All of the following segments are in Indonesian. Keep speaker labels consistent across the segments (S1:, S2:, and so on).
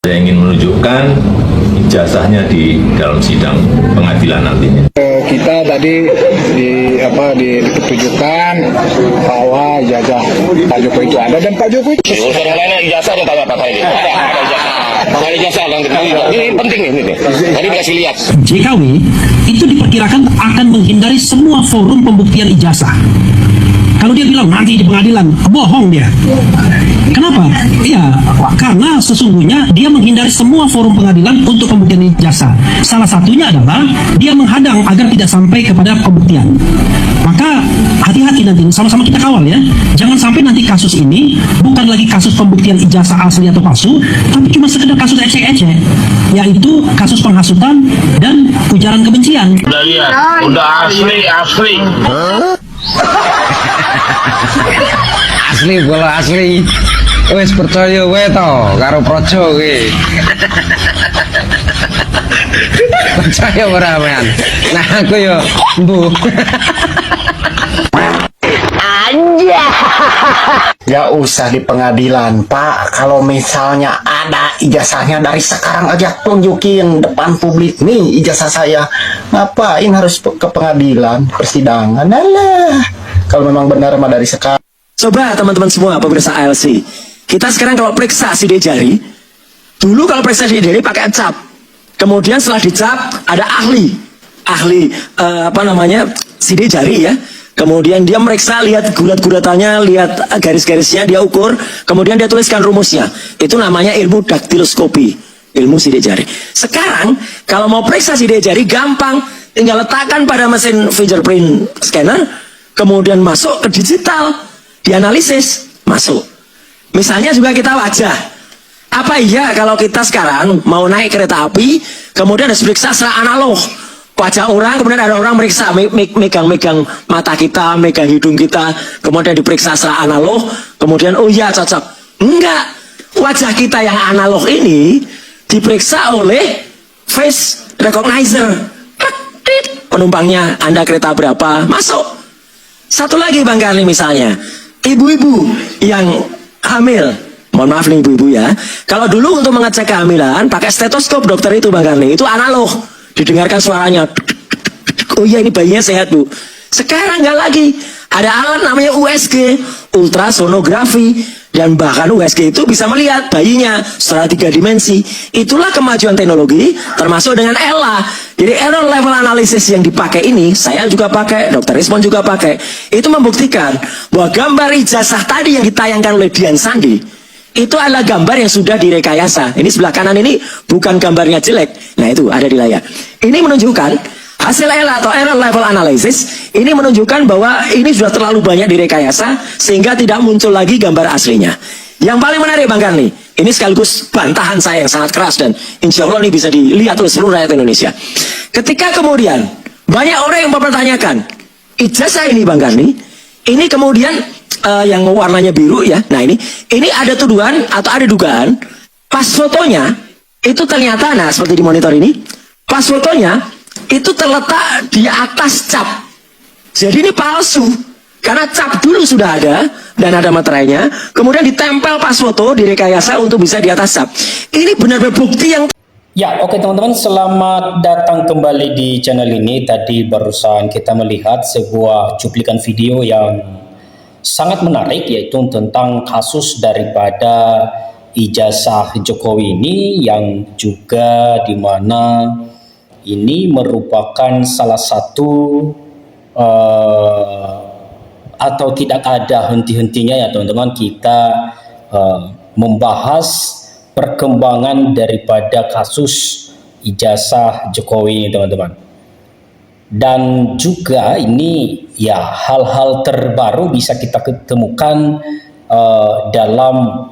S1: Saya ingin menunjukkan ijazahnya di dalam sidang pengadilan nantinya.
S2: Kita tadi ditunjukkan bahwa ijazah Pak Jokowi itu ada, dan Pak Jokowi itu
S3: urusan yang lainnya ijazah aja tanya apa ini. Ada ijazah yang ini penting ini. Tadi dikasih lihat.
S4: JKW itu diperkirakan akan menghindari semua forum pembuktian ijazah. Kalau dia bilang nanti di pengadilan, bohong dia. Kenapa? Iya, karena sesungguhnya dia menghindari semua forum pengadilan untuk pembuktian ijazah. Salah satunya adalah dia menghadang agar tidak sampai kepada pembuktian. Maka hati-hati nanti, sama-sama kita kawal ya. Jangan sampai nanti kasus ini bukan lagi kasus pembuktian ijazah asli atau palsu, tapi cuma sekedar kasus ecek-ecek, yaitu kasus penghasutan dan ujaran kebencian.
S3: Udah lihat, udah asli.
S5: Asli bola asli. Wes percaya we to karo projo we. Percaya ora men. Nah aku yo mbuh.
S6: Gak usah di pengadilan, Pak. Kalau misalnya ada ijazahnya dari sekarang aja tunjukin depan publik, nih ijazah saya. Ngapain harus ke pengadilan, persidangan? Alah, kalau memang benar mah dari sekarang.
S4: Coba teman-teman semua pemirsa ALC, kita sekarang kalau periksa sidik jari, dulu kalau periksa sidik jari pakai cap, kemudian setelah dicap ada ahli sidik jari ya. Kemudian dia meriksa, lihat gulat-gulatannya, lihat garis-garisnya, dia ukur, kemudian dia tuliskan rumusnya. Itu namanya ilmu daktiloskopi, ilmu sidik jari. Sekarang, kalau mau periksa sidik jari, gampang. Tinggal letakkan pada mesin fingerprint scanner, kemudian masuk ke digital, dianalisis, masuk. Misalnya juga kita wajah. Apa iya kalau kita sekarang mau naik kereta api, kemudian harus periksa secara analog. Wajah orang, kemudian ada orang meriksa, megang mata kita, megang hidung kita, kemudian diperiksa secara analog, kemudian oh iya cocok. Enggak, wajah kita yang analog ini diperiksa oleh face recognizer. Penumpangnya, Anda kereta berapa, masuk. Satu lagi Bang Karni misalnya, ibu-ibu yang hamil, mohon maaf nih ibu-ibu ya, kalau dulu untuk mengecek kehamilan pakai stetoskop dokter itu Bang Karni, itu analog. Didengarkan suaranya, oh iya ini bayinya sehat bu. Sekarang nggak lagi, ada alat namanya USG, ultrasonografi, dan bahkan USG itu bisa melihat bayinya secara 3 dimensi. Itulah kemajuan teknologi, termasuk dengan ELA. Jadi error level analysis yang dipakai ini, saya juga pakai, Dr. Rismon juga pakai. Itu membuktikan bahwa gambar ijazah tadi yang ditayangkan oleh Dian Sandi, itu adalah gambar yang sudah direkayasa. Ini sebelah kanan ini bukan gambarnya jelek. Nah itu ada di layar. Ini menunjukkan hasil ELA atau error level analysis. Ini menunjukkan bahwa ini sudah terlalu banyak direkayasa sehingga tidak muncul lagi gambar aslinya. Yang paling menarik Bang Karni, ini sekaligus bantahan saya yang sangat keras dan insya Allah ini bisa dilihat oleh seluruh rakyat Indonesia. Ketika kemudian banyak orang yang mempertanyakan ijazah ini Bang Karni, ini kemudian yang warnanya biru ya. Nah ini ada tuduhan atau ada dugaan pas fotonya itu ternyata, nah seperti di monitor ini, pas fotonya itu terletak di atas cap. Jadi ini palsu karena cap dulu sudah ada dan ada materainya, kemudian ditempel pas foto, direkayasa untuk bisa di atas cap. Ini benar-benar bukti yang
S7: ya, oke teman-teman, selamat datang kembali di channel ini. Tadi barusan kita melihat sebuah cuplikan video yang sangat menarik, yaitu tentang kasus daripada ijazah Jokowi ini, yang juga dimana ini merupakan salah satu atau tidak ada henti-hentinya ya teman-teman, kita membahas perkembangan daripada kasus ijazah Jokowi ini teman-teman. Dan juga ini ya hal-hal terbaru bisa kita ketemukan dalam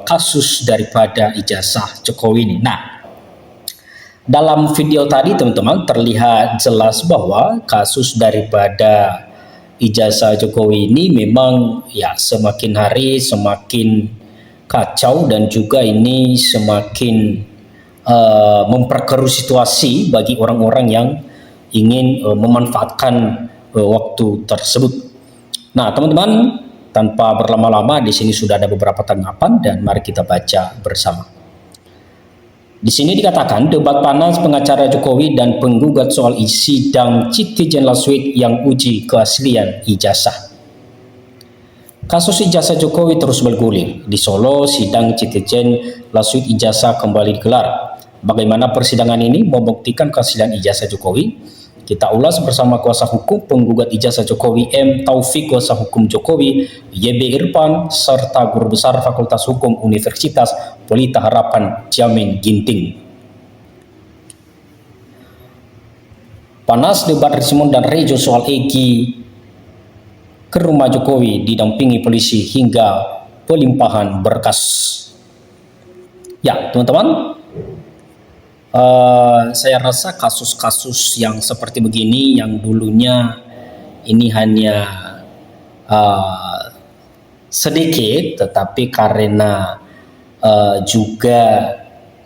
S7: kasus daripada ijazah Jokowi ini. Nah, dalam video tadi teman-teman terlihat jelas bahwa kasus daripada ijazah Jokowi ini memang ya semakin hari semakin kacau dan juga ini semakin memperkeruh situasi bagi orang-orang yang ingin memanfaatkan waktu tersebut. Nah, teman-teman, tanpa berlama-lama di sini sudah ada beberapa tanggapan dan mari kita baca bersama. Di sini dikatakan debat panas pengacara Jokowi dan penggugat soal sidang Citizen last week yang uji keaslian ijazah. Kasus ijazah Jokowi terus bergulir. Di Solo, sidang Citizen last week ijazah kembali digelar. Bagaimana persidangan ini membuktikan keaslian ijazah Jokowi? Kita ulas bersama kuasa hukum penggugat ijazah Jokowi M. Taufik, kuasa hukum Jokowi YB Irfan, serta guru besar Fakultas Hukum Universitas Pelita Harapan Jamin Ginting. Panas debat Rismond dan Rejo soal Egy ke rumah Jokowi didampingi polisi hingga pelimpahan berkas. Ya, teman-teman, saya rasa kasus-kasus yang seperti begini yang dulunya ini hanya sedikit, tetapi karena juga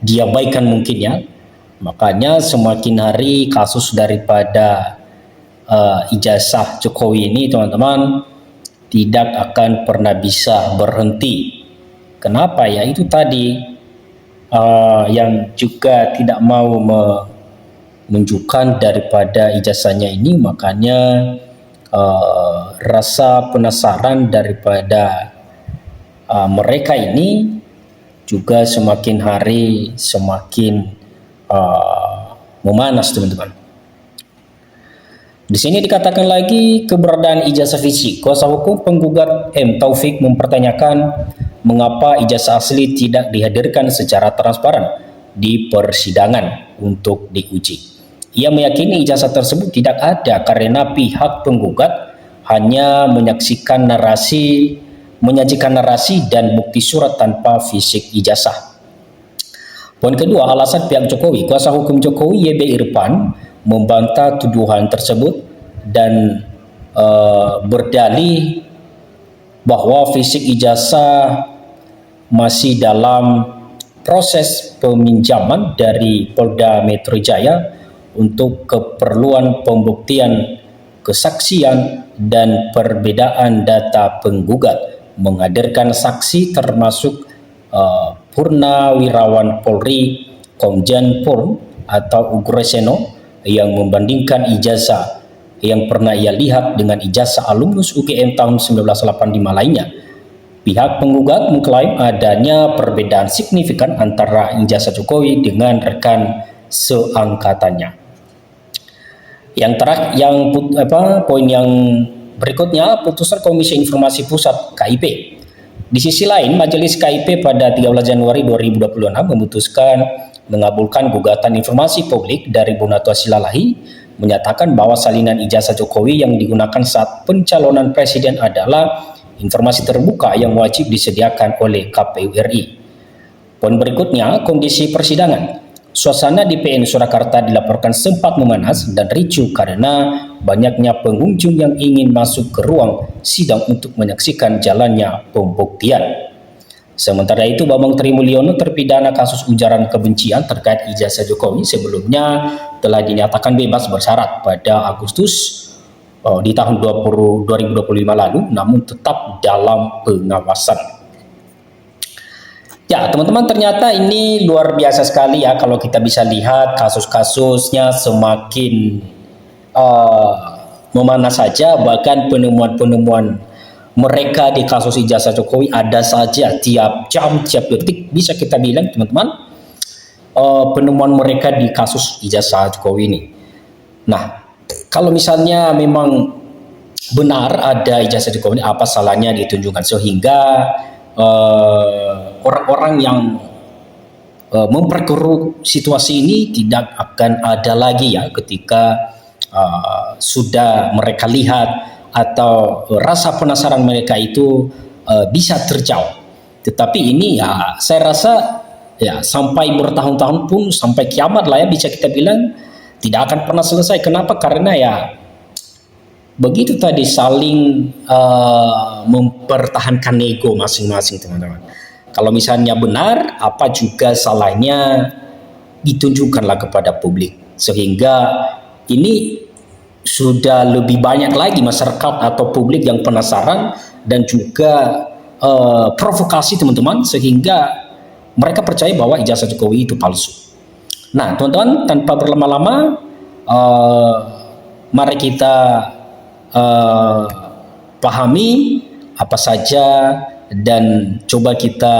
S7: diabaikan mungkin ya, makanya semakin hari kasus daripada ijazah Jokowi ini, teman-teman, tidak akan pernah bisa berhenti. Kenapa ya? Itu tadi yang juga tidak mau menunjukkan daripada ijazahnya ini, makanya rasa penasaran daripada mereka ini juga semakin hari semakin memanas, teman-teman. Di sini dikatakan lagi keberadaan ijazah fisik. Kuasa hukum penggugat M. Taufik mempertanyakan mengapa ijazah asli tidak dihadirkan secara transparan di persidangan untuk diuji. Ia meyakini ijazah tersebut tidak ada karena pihak penggugat hanya menyajikan narasi dan bukti surat tanpa fisik ijazah. Poin kedua, alasan pihak Jokowi. Kuasa hukum Jokowi YB Irfan membantah tuduhan tersebut dan berdalih bahwa fisik ijazah masih dalam proses peminjaman dari Polda Metro Jaya untuk keperluan pembuktian kesaksian dan perbedaan data penggugat menghadirkan saksi termasuk Purnawirawan Polri Komjen Pol atau Ugreseno yang membandingkan ijazah yang pernah ia lihat dengan ijazah alumnus UGM tahun 1985 lainnya. Pihak penggugat mengklaim adanya perbedaan signifikan antara ijazah Jokowi dengan rekan seangkatannya. Poin yang berikutnya, putusan Komisi Informasi Pusat KIP. Di sisi lain, Majelis KIP pada 13 Januari 2026 memutuskan mengabulkan gugatan informasi publik dari Bu Natwa Silalahi, menyatakan bahwa salinan ijazah Jokowi yang digunakan saat pencalonan presiden adalah informasi terbuka yang wajib disediakan oleh KPU RI. Poin berikutnya, kondisi persidangan. Suasana di PN Surakarta dilaporkan sempat memanas dan ricuh karena banyaknya pengunjung yang ingin masuk ke ruang sidang untuk menyaksikan jalannya pembuktian. Sementara itu, Bambang Trimulyono, terpidana kasus ujaran kebencian terkait ijazah Jokowi, sebelumnya telah dinyatakan bebas bersyarat pada Agustus di tahun 2025 lalu, namun tetap dalam pengawasan. Ya, teman-teman, ternyata ini luar biasa sekali ya kalau kita bisa lihat kasus-kasusnya semakin memanas saja, bahkan penemuan-penemuan mereka di kasus ijazah Jokowi ada saja tiap jam, tiap detik, bisa kita bilang, teman-teman, penemuan mereka di kasus ijazah Jokowi ini. Nah, kalau misalnya memang benar ada ijazah Jokowi, apa salahnya ditunjukkan sehingga orang-orang yang memperkeruh situasi ini tidak akan ada lagi ya ketika sudah mereka lihat atau rasa penasaran mereka itu bisa terjawab. Tetapi ini ya saya rasa ya sampai bertahun-tahun pun, sampai kiamat lah ya bisa kita bilang, tidak akan pernah selesai. Kenapa? Karena ya begitu tadi, saling mempertahankan ego masing-masing, teman-teman. Kalau misalnya benar, apa juga salahnya ditunjukkanlah kepada publik, sehingga ini sudah lebih banyak lagi masyarakat atau publik yang penasaran dan juga provokasi, teman-teman, sehingga mereka percaya bahwa ijazah Jokowi itu palsu. Nah, teman-teman, tanpa berlama-lama, mari kita pahami apa saja dan coba kita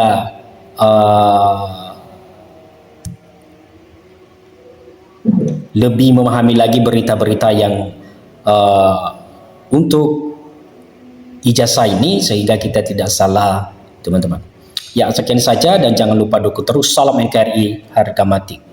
S7: lebih memahami lagi berita-berita yang untuk ijazah ini sehingga kita tidak salah, teman-teman. Ya, sekian saja dan jangan lupa dukung terus. Salam NKRI, harga mati.